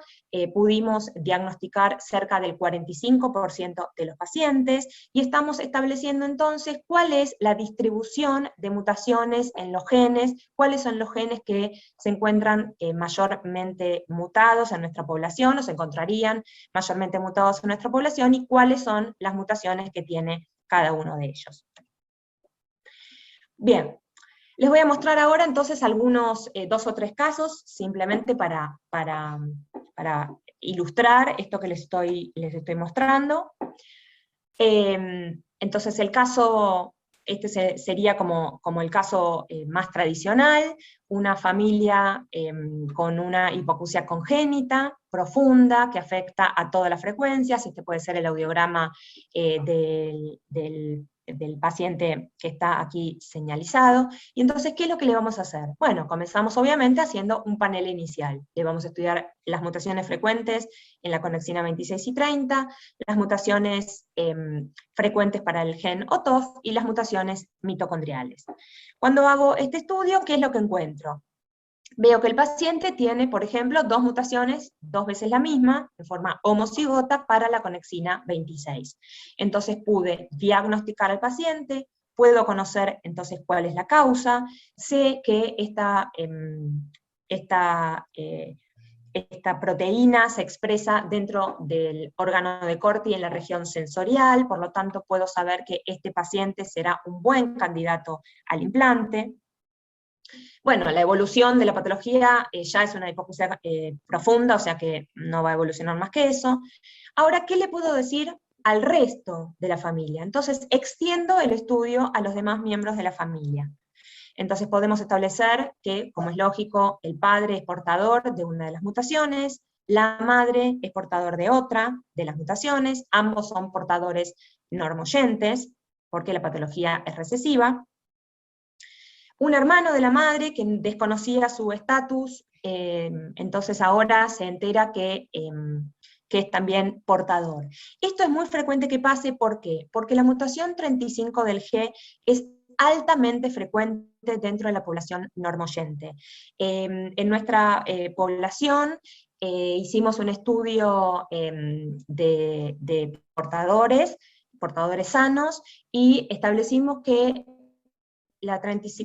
Speaker 1: pudimos diagnosticar cerca del 45% de los pacientes, y estamos estableciendo entonces cuál es la distribución de mutaciones en los genes, cuáles son los genes que se encuentran mayormente mutados en nuestra población, o se encontrarían mayormente mutados en nuestra población, y cuáles son las mutaciones que tiene cada uno de ellos. Bien. Les voy a mostrar ahora entonces algunos, 2 o 3 casos, simplemente para ilustrar esto que les estoy mostrando. Entonces el caso este sería como el caso más tradicional, una familia con una hipoacusia congénita, profunda, que afecta a todas las frecuencias. Este puede ser el audiograma del paciente que está aquí señalizado. Y entonces, ¿qué es lo que le vamos a hacer? Bueno, comenzamos obviamente haciendo un panel inicial. Le vamos a estudiar las mutaciones frecuentes en la conexina 26 y 30, las mutaciones frecuentes para el gen OTOF y las mutaciones mitocondriales. Cuando hago este estudio, ¿qué es lo que encuentro? Veo que el paciente tiene, por ejemplo, 2 mutaciones, 2 veces la misma, en forma homocigota para la conexina 26. Entonces pude diagnosticar al paciente, puedo conocer entonces cuál es la causa, sé que esta proteína se expresa dentro del órgano de Corti en la región sensorial, por lo tanto puedo saber que este paciente será un buen candidato al implante. Bueno, la evolución de la patología ya es una hipoacusia profunda, o sea que no va a evolucionar más que eso. Ahora, ¿qué le puedo decir al resto de la familia? Entonces, extiendo el estudio a los demás miembros de la familia. Entonces podemos establecer que, como es lógico, el padre es portador de una de las mutaciones, la madre es portador de otra de las mutaciones, ambos son portadores normoyentes, porque la patología es recesiva. Un hermano de la madre que desconocía su estatus, entonces ahora se entera que es también portador. Esto es muy frecuente que pase, ¿por qué? Porque la mutación 35 del G es altamente frecuente dentro de la población normoyente. En nuestra población hicimos un estudio de portadores sanos, y establecimos que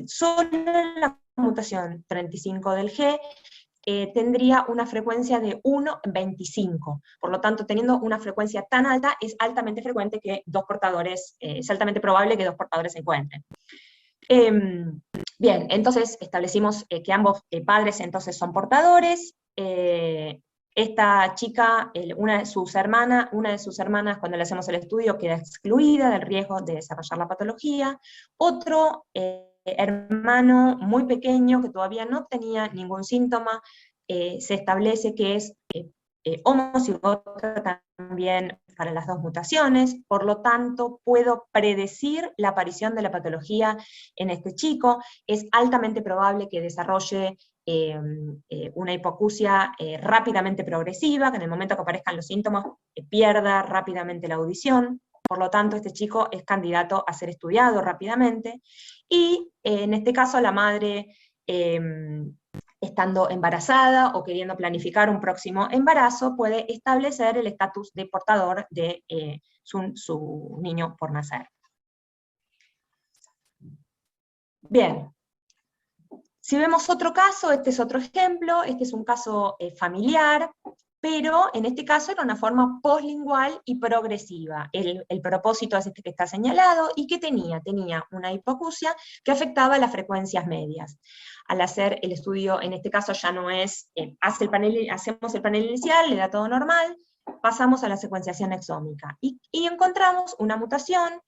Speaker 1: solo la mutación 35 del G tendría una frecuencia de 1 en 25. Por lo tanto, teniendo una frecuencia tan alta, es altamente frecuente que es altamente probable que 2 portadores se encuentren. Bien, entonces establecimos que ambos padres entonces son portadores. Esta chica, una de sus hermanas, cuando le hacemos el estudio, queda excluida del riesgo de desarrollar la patología. Otro hermano muy pequeño, que todavía no tenía ningún síntoma, se establece que es homocigota también para las 2 mutaciones, por lo tanto puedo predecir la aparición de la patología en este chico. Es altamente probable que desarrolle una hipoacusia rápidamente progresiva, que en el momento que aparezcan los síntomas pierda rápidamente la audición. Por lo tanto, este chico es candidato a ser estudiado rápidamente, y en este caso la madre, estando embarazada o queriendo planificar un próximo embarazo, puede establecer el estatus de portador de su niño por nacer. Bien. Si vemos otro caso, este es otro ejemplo, este es un caso familiar, pero en este caso era una forma postlingual y progresiva. El propósito es este que está señalado, y ¿qué tenía? Tenía una hipoacusia que afectaba las frecuencias medias. Al hacer el estudio, en este caso ya no es, hacemos el panel inicial, le da todo normal, pasamos a la secuenciación exómica, y encontramos una mutación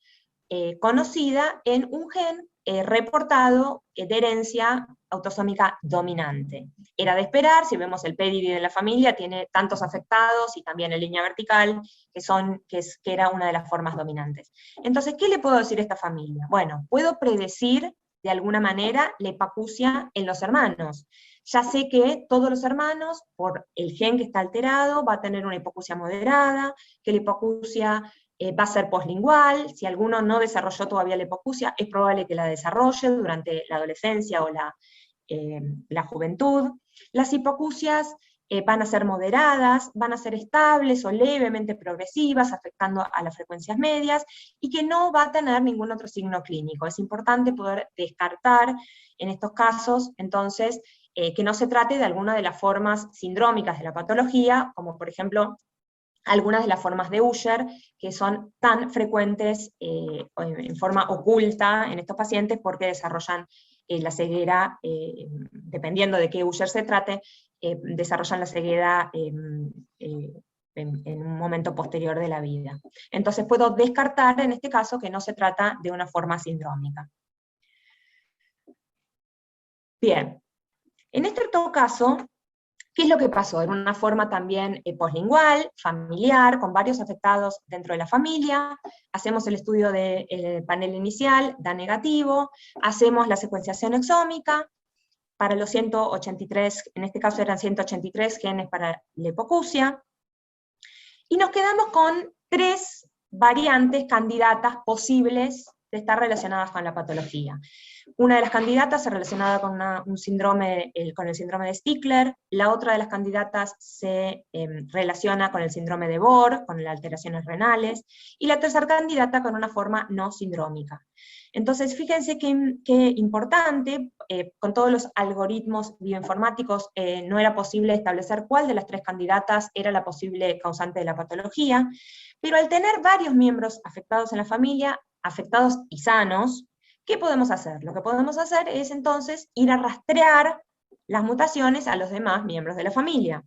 Speaker 1: conocida en un gen reportado de herencia autosómica dominante. Era de esperar, si vemos el pedigree de la familia, tiene tantos afectados, y también en línea vertical, que era una de las formas dominantes. Entonces, ¿qué le puedo decir a esta familia? Bueno, puedo predecir de alguna manera la hipoacusia en los hermanos. Ya sé que todos los hermanos, por el gen que está alterado, va a tener una hipoacusia moderada, que la hipoacusia va a ser poslingual. Si alguno no desarrolló todavía la hipoacusia, es probable que la desarrolle durante la adolescencia o la juventud. Las hipoacusias van a ser moderadas, van a ser estables o levemente progresivas, afectando a las frecuencias medias, y que no va a tener ningún otro signo clínico. Es importante poder descartar en estos casos, entonces, que no se trate de alguna de las formas sindrómicas de la patología, como por ejemplo algunas de las formas de Usher, que son tan frecuentes en forma oculta en estos pacientes, porque desarrollan la ceguera, dependiendo de qué Usher se trate, desarrollan la ceguera en un momento posterior de la vida. Entonces puedo descartar en este caso que no se trata de una forma sindrómica. Bien, en este otro caso, ¿qué es lo que pasó? Era una forma también poslingual, familiar, con varios afectados dentro de la familia. Hacemos el estudio del panel inicial, da negativo, hacemos la secuenciación exómica, para los 183, en este caso eran 183 genes para la hipoacusia, y nos quedamos con 3 variantes candidatas posibles de estar relacionadas con la patología. Una de las candidatas se relacionada con el síndrome de Stickler, la otra de las candidatas se relaciona con el síndrome de Bohr, con las alteraciones renales, y la tercera candidata con una forma no sindrómica. Entonces, fíjense qué importante, con todos los algoritmos bioinformáticos no era posible establecer cuál de las 3 candidatas era la posible causante de la patología, pero al tener varios miembros afectados en la familia, afectados y sanos, ¿qué podemos hacer? Lo que podemos hacer es entonces ir a rastrear las mutaciones a los demás miembros de la familia.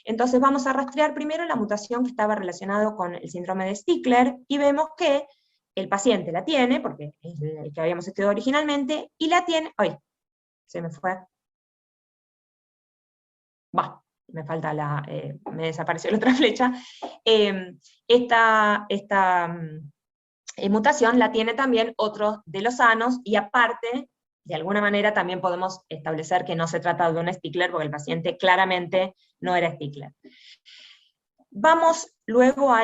Speaker 1: Entonces vamos a rastrear primero la mutación que estaba relacionada con el síndrome de Stickler, y vemos que el paciente la tiene, porque es el que habíamos estudiado originalmente, y la tiene, ¡ay! Se me fue. Va, me falta me desapareció la otra flecha. Esta mutación la tiene también otro de los sanos, y aparte, de alguna manera también podemos establecer que no se trata de un Stickler, porque el paciente claramente no era Stickler. Vamos luego a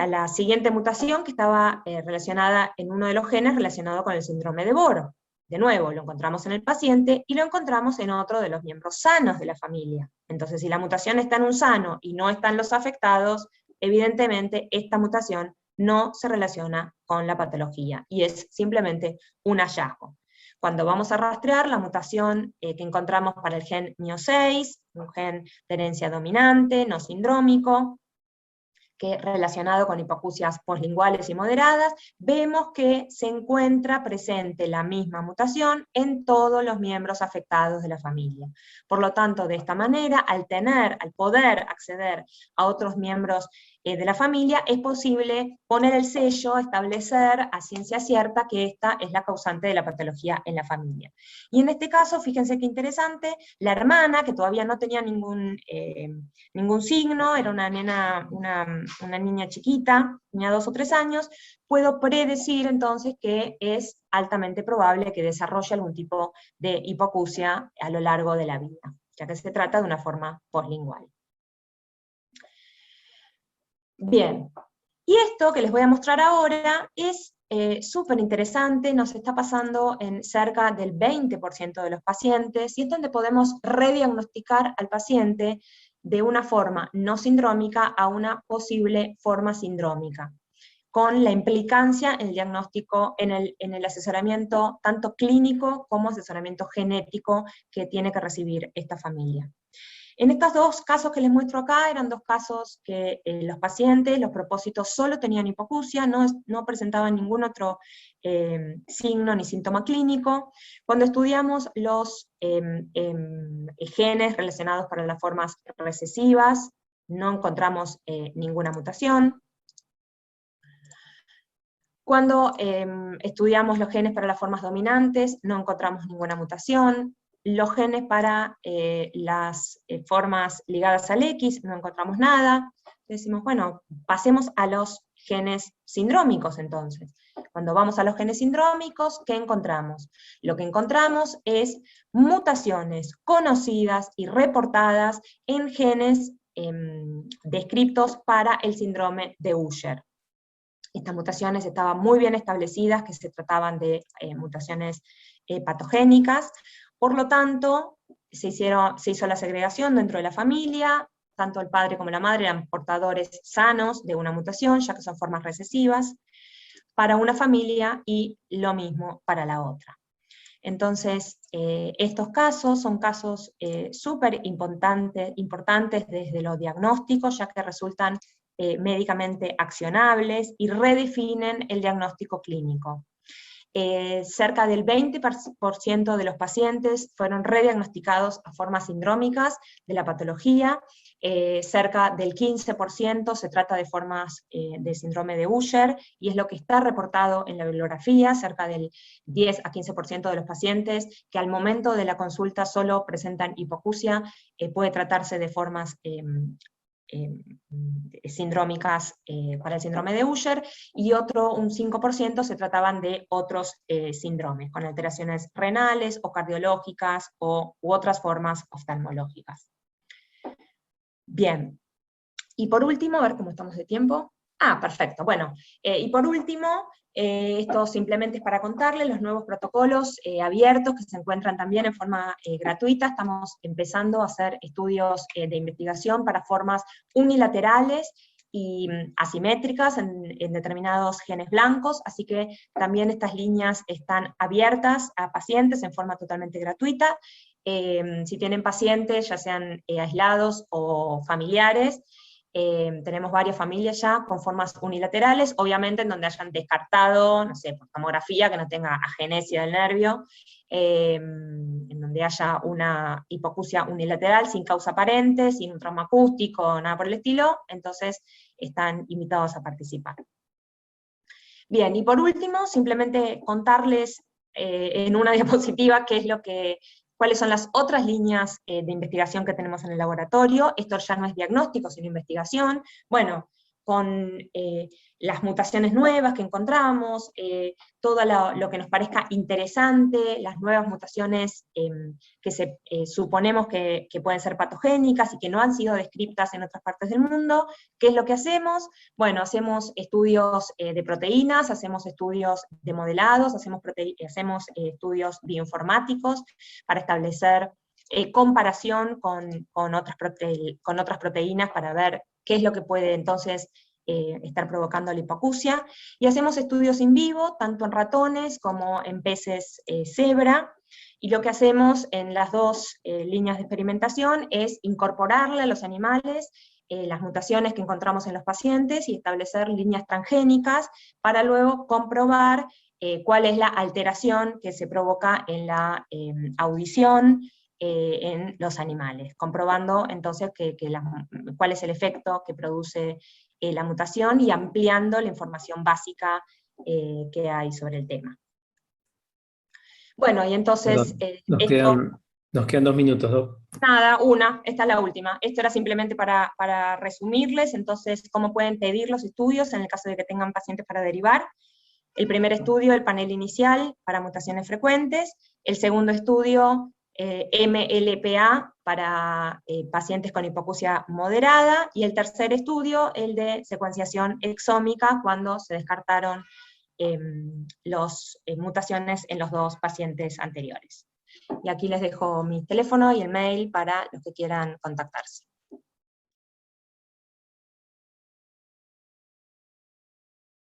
Speaker 1: la siguiente mutación, que estaba relacionada en uno de los genes relacionado con el síndrome de Bohr. De nuevo, lo encontramos en el paciente, y lo encontramos en otro de los miembros sanos de la familia. Entonces, si la mutación está en un sano y no están los afectados, evidentemente esta mutación no se relaciona con la patología, y es simplemente un hallazgo. Cuando vamos a rastrear la mutación que encontramos para el gen MIO6, un gen de herencia dominante, no sindrómico, que relacionado con hipoacusias poslinguales y moderadas, vemos que se encuentra presente la misma mutación en todos los miembros afectados de la familia. Por lo tanto, de esta manera, al poder acceder a otros miembros de la familia, es posible poner el sello, establecer a ciencia cierta que esta es la causante de la patología en la familia. Y en este caso, fíjense qué interesante, la hermana, que todavía no tenía ningún signo, era una niña chiquita, tenía 2 o 3 años, puedo predecir entonces que es altamente probable que desarrolle algún tipo de hipoacusia a lo largo de la vida, ya que se trata de una forma poslingual. Bien, y esto que les voy a mostrar ahora es súper interesante, nos está pasando en cerca del 20% de los pacientes, y es donde podemos rediagnosticar al paciente de una forma no sindrómica a una posible forma sindrómica, con la implicancia en el diagnóstico, en el asesoramiento tanto clínico como asesoramiento genético que tiene que recibir esta familia. En estos 2 casos que les muestro acá, eran 2 casos que los pacientes, los propósitos solo tenían hipoacusia, no presentaban ningún otro signo ni síntoma clínico. Cuando estudiamos los genes relacionados para las formas recesivas, no encontramos ninguna mutación. Cuando estudiamos los genes para las formas dominantes, no encontramos ninguna mutación. Los genes para las formas ligadas al X, no encontramos nada. Decimos, bueno, pasemos a los genes sindrómicos entonces. Cuando vamos a los genes sindrómicos, ¿qué encontramos? Lo que encontramos es mutaciones conocidas y reportadas en genes descritos para el síndrome de Usher. Estas mutaciones estaban muy bien establecidas, que se trataban de mutaciones patogénicas. Por lo tanto, se hizo la segregación dentro de la familia, tanto el padre como la madre eran portadores sanos de una mutación, ya que son formas recesivas, para una familia, y lo mismo para la otra. Entonces, estos casos son casos súper importantes desde los diagnósticos, ya que resultan médicamente accionables y redefinen el diagnóstico clínico. Cerca del 20% de los pacientes fueron rediagnosticados a formas sindrómicas de la patología, cerca del 15% se trata de formas de síndrome de Usher, y es lo que está reportado en la bibliografía, cerca del 10 a 15% de los pacientes que al momento de la consulta solo presentan hipoacusia, puede tratarse de formas sindrómicas para el síndrome de Usher, y un 5% se trataban de otros síndromes, con alteraciones renales o cardiológicas u otras formas oftalmológicas. Bien, y por último, a ver cómo estamos de tiempo. Perfecto, bueno, y por último, esto simplemente es para contarles los nuevos protocolos abiertos que se encuentran también en forma gratuita. Estamos empezando a hacer estudios de investigación para formas unilaterales y asimétricas en determinados genes blancos, así que también estas líneas están abiertas a pacientes en forma totalmente gratuita. Si tienen pacientes, ya sean aislados o familiares, tenemos varias familias ya con formas unilaterales, obviamente en donde hayan descartado, no sé, por tomografía, que no tenga agenesia del nervio, en donde haya una hipoacusia unilateral sin causa aparente, sin un trauma acústico, nada por el estilo, entonces están invitados a participar. Bien, y por último, simplemente contarles en una diapositiva cuáles son las otras líneas de investigación que tenemos en el laboratorio. Esto ya no es diagnóstico, sino investigación. Bueno, con las mutaciones nuevas que encontramos, todo lo que nos parezca interesante, las nuevas mutaciones que suponemos que pueden ser patogénicas y que no han sido descritas en otras partes del mundo. ¿Qué es lo que hacemos? Bueno, hacemos estudios de proteínas, hacemos estudios de modelados, hacemos estudios bioinformáticos para establecer comparación con otras proteínas para ver qué es lo que puede entonces estar provocando la hipoacusia, y hacemos estudios in vivo, tanto en ratones como en peces cebra, y lo que hacemos en las dos líneas de experimentación es incorporarle a los animales las mutaciones que encontramos en los pacientes y establecer líneas transgénicas para luego comprobar cuál es la alteración que se provoca en la audición en los animales, comprobando entonces cuál es el efecto que produce la mutación y ampliando la información básica que hay sobre el tema. Bueno, y entonces...
Speaker 2: nos quedan 2 minutos, Doc.
Speaker 1: Nada, esta es la última. Esto era simplemente para resumirles, entonces, cómo pueden pedir los estudios en el caso de que tengan pacientes para derivar. El primer estudio, el panel inicial, para mutaciones frecuentes. El segundo estudio, MLPA, para pacientes con hipoacusia moderada. Y el tercer estudio, el de secuenciación exómica, cuando se descartaron las mutaciones en los dos pacientes anteriores. Y aquí les dejo mi teléfono y el mail para los que quieran contactarse.